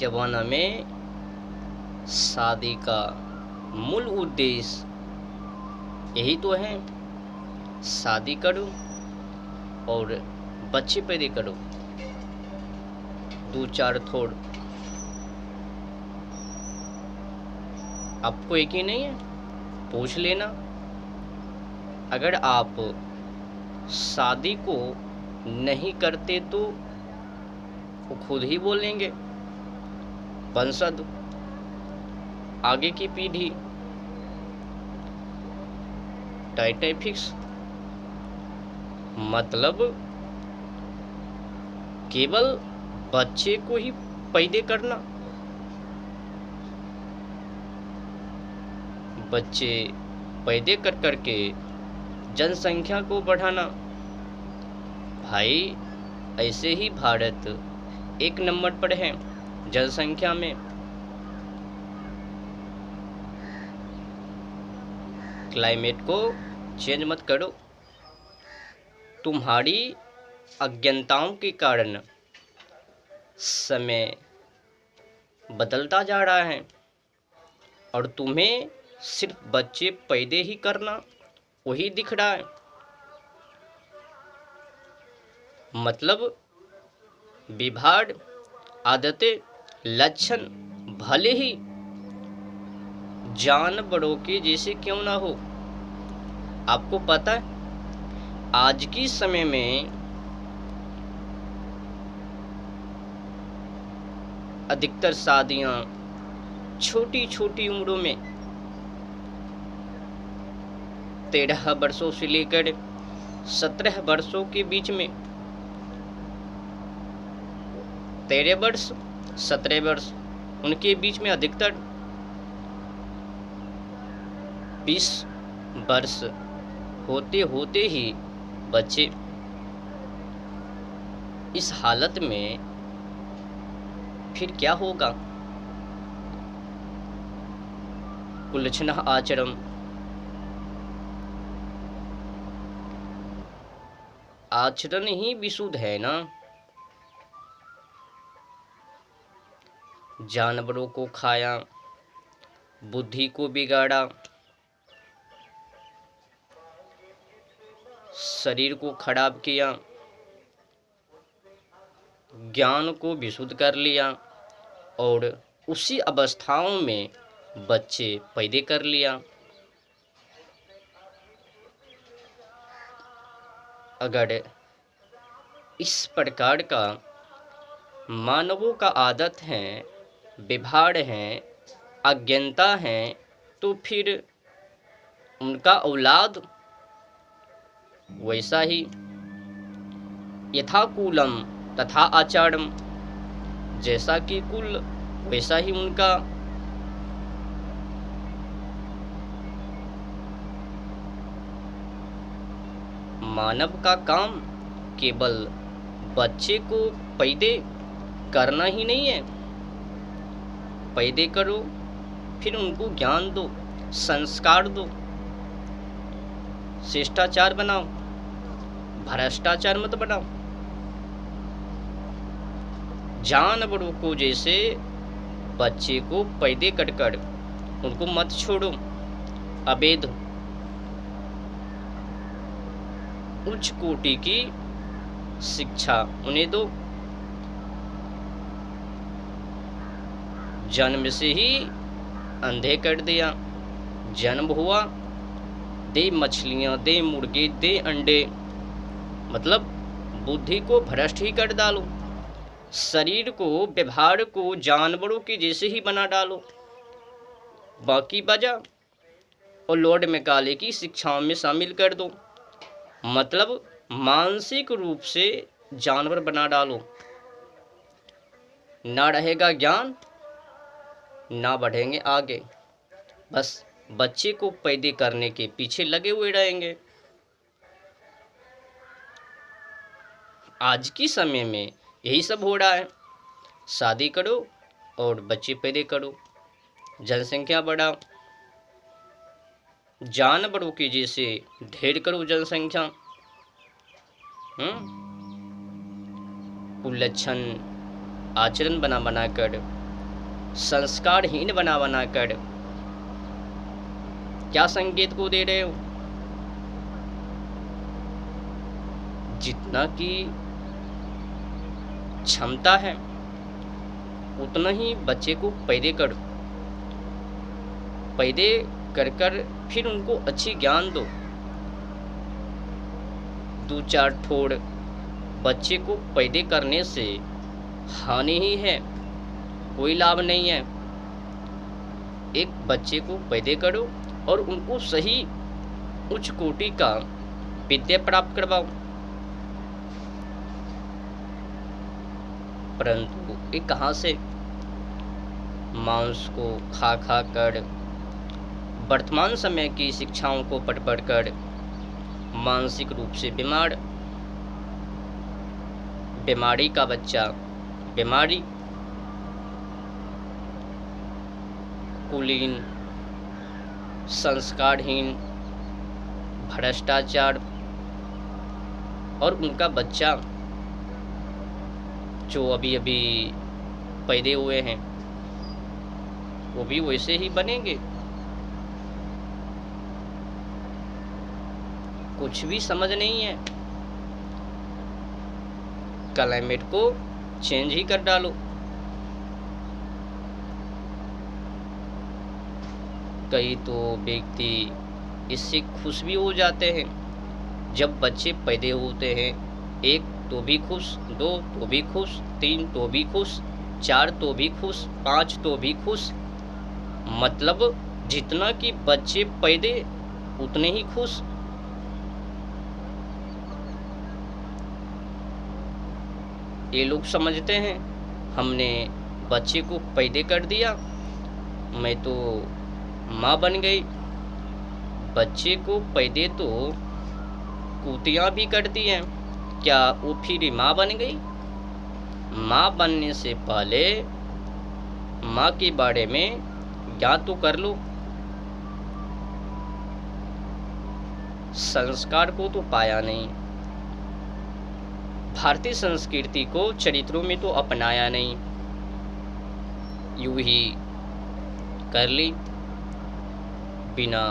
ज़माना में शादी का मूल उद्देश्य यही तो है, शादी करो और बच्चे पैदा करो। दो चार थोड़ आपको यकीन नहीं है, पूछ लेना। अगर आप शादी को नहीं करते तो वो खुद ही बोलेंगे, वंशज आगे की पीढ़ी टाइट फिक्स, मतलब केवल बच्चे को ही पैदा करना, बच्चे पैदा कर करके जनसंख्या को बढ़ाना। भाई ऐसे ही भारत एक नंबर पर है जनसंख्या में। क्लाइमेट को चेंज मत करो, तुम्हारी अज्ञानताओं के कारण समय बदलता जा रहा है और तुम्हें सिर्फ बच्चे पैदा ही करना वही दिख रहा है। मतलब व्यवहार, आदतें, लक्षण भले ही जानवरों के जैसे क्यों ना हो। आपको पता है आज की समय में अधिकतर शादियां छोटी छोटी उम्रों में 13 वर्षों से लेकर 17 वर्षों के बीच में, 13 वर्ष 17 वर्ष उनके बीच में, अधिकतर 20 वर्ष होते होते ही बच्चे। इस हालत में फिर क्या होगा? कुलक्षणः आचरण, आचरण ही विशुद्ध है ना। जानवरों को खाया, बुद्धि को बिगाड़ा, शरीर को खराब किया, ज्ञान को विशुद्ध कर लिया और उसी अवस्थाओं में बच्चे पैदा कर लिया। अगर इस प्रकार का मानवों का आदत है, व्यवहार है, अज्ञानता है, तो फिर उनका औलाद वैसा ही यथा कुलम तथा आचारम, जैसा कि कुल वैसा ही उनका। मानव का काम केवल बच्चे को पैदा करना ही नहीं है। पैदा करो, फिर उनको ज्ञान दो, संस्कार दो, शिष्टाचार बनाओ, भ्रष्टाचार मत बनाओ। जानवरों को जैसे बच्चे को पैदा कर कर उनको मत छोड़ो, अवैध उच्च कोटि की शिक्षा उन्हें दो। जन्म से ही अंधे कर दिया, जन्म हुआ दे मछलियां, दे मुर्गे, दे अंडे, मतलब बुद्धि को भ्रष्ट ही कर डालो, शरीर को, व्यवहार को जानवरों के जैसे ही बना डालो। बाकी बजा और लॉर्ड मैकाले की शिक्षाओं में शामिल कर दो, मतलब मानसिक रूप से जानवर बना डालो। ना रहेगा ज्ञान, ना बढ़ेंगे आगे, बस बच्चे को पैदा करने के पीछे लगे हुए रहेंगे। आज की समय में यही सब हो रहा है, शादी करो और बच्चे पैदा करो, जनसंख्या बढ़ाओ, जानवरों की जैसे ढेर करो जनसंख्या। कुलक्षण आचरण बना बना कर संस्कारहीन बना बना कर क्या संकेत को दे रहे हो? जितना की क्षमता है उतना ही बच्चे को पैदे कर कर फिर उनको अच्छी ज्ञान दो। 2-4 ठोड़ बच्चे को पैदे करने से हानि ही है, कोई लाभ नहीं है। एक बच्चे को पैदे करो और उनको सही उच्च कोटि का विद्या प्राप्त करवाओ। परंतु ये कहाँ से? मांस को खा खा कर, वर्तमान समय की शिक्षाओं को पढ़ पढ़ कर मानसिक रूप से बीमारी का बच्चा, बीमारी, कुलीन, संस्कारहीन, भ्रष्टाचार, और उनका बच्चा जो अभी अभी पैदे हुए हैं वो भी वैसे ही बनेंगे। कुछ भी समझ नहीं है। क्लाइमेट को चेंज ही कर डालो। कई तो व्यक्ति इससे खुश भी हो जाते हैं जब बच्चे पैदे होते हैं। 1 तो भी खुश, 2 तो भी खुश, 3 तो भी खुश, 4 तो भी खुश, 5 तो भी खुश। मतलब जितना कि बच्चे पैदे उतने ही खुश। ये लोग समझते हैं हमने बच्चे को पैदे कर दिया, मैं तो माँ बन गई। बच्चे को पैदे तो कुतियाँ भी करती हैं, क्या वो फिर माँ बन गई? माँ बनने से पहले माँ के बारे में ज्ञान तो कर लो। संस्कार को तो पाया नहीं, भारतीय संस्कृति को चरित्रों में तो अपनाया नहीं, यूं ही कर ली बिना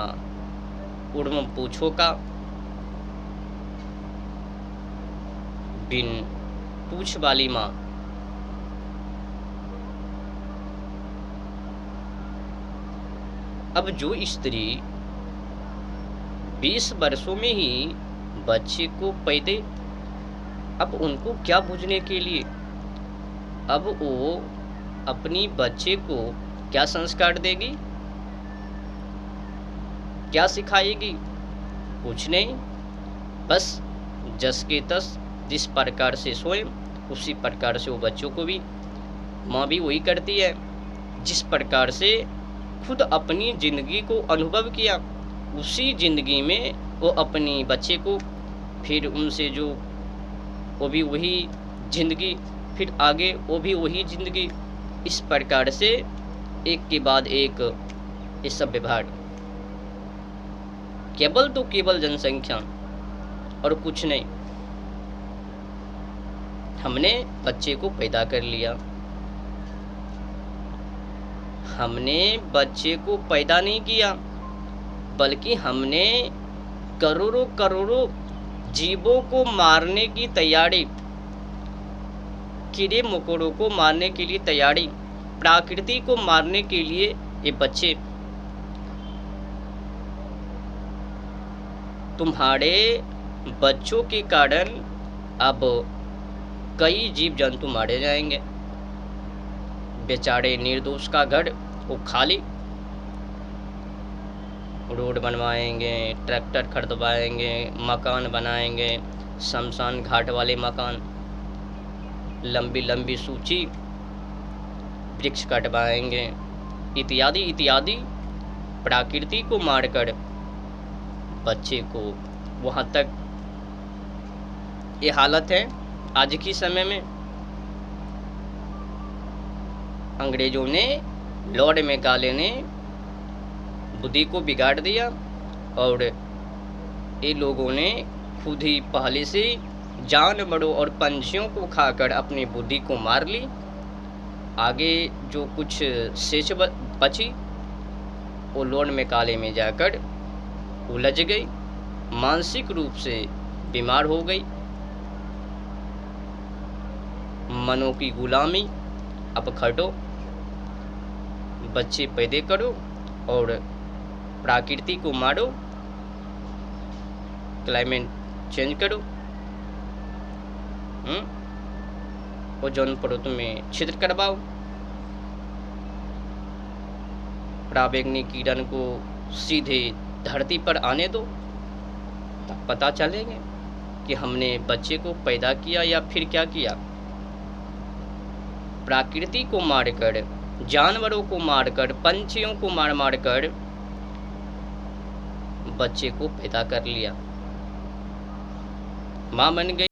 उड़म पूछो का, बिन पूछ वाली माँ। अब जो स्त्री 20 वर्षों में ही बच्चे को पैदे, अब उनको क्या बूझने के लिए? अब वो अपनी बच्चे को क्या संस्कार देगी, क्या सिखाएगी? कुछ नहीं, बस जस के तस जिस प्रकार से सोए उसी प्रकार से वो बच्चों को भी, माँ भी वही करती है। जिस प्रकार से खुद अपनी ज़िंदगी को अनुभव किया उसी ज़िंदगी में वो अपनी बच्चे को, फिर उनसे जो वो भी वही ज़िंदगी, फिर आगे वो भी वही ज़िंदगी। इस प्रकार से एक के बाद एक ये सब व्यवहार, केवल तो केवल जनसंख्या और कुछ नहीं। हमने बच्चे को पैदा कर लिया, हमने बच्चे को पैदा नहीं किया, बल्कि हमने करोड़ों करोड़ों जीवों को मारने की तैयारी, कीड़े मकोड़ों को मारने के लिए तैयारी, प्रकृति को मारने के लिए ये बच्चे। तुम्हारे बच्चों के कारण अब कई जीव जंतु मारे जाएंगे। बेचारे निर्दोष का घर वो खाली, रोड बनवाएंगे, ट्रैक्टर खरीदवाएंगे, मकान बनाएंगे, शमशान घाट वाले मकान, लंबी लंबी सूची, वृक्ष कटवाएंगे, इत्यादि इत्यादि। प्रकृति को मारकर बच्चे को वहाँ तक ये हालत है आज के समय में। अंग्रेजों ने, लॉर्ड मैकाले ने बुद्धि को बिगाड़ दिया और ये लोगों ने खुद ही पहले से जानवरों और पंछियों को खाकर अपनी बुद्धि को मार ली। आगे जो कुछ शेष बची वो लोन में काले में जाकर उलझ गई, मानसिक रूप से बीमार हो गई, मनों की गुलामी। अब खटो, बच्चे पैदा करो और प्रकृति को मारो, क्लाइमेट चेंज करो, ओजोन परत में छिद्र करवाओ, पराबैंगनी किरण को सीधे धरती पर आने दो, तब पता चलेंगे कि हमने बच्चे को पैदा किया या फिर क्या किया। प्रकृति को मारकर, जानवरों को मारकर, पंछियों को मार मार कर बच्चे को पैदा कर लिया, माँ बन गई।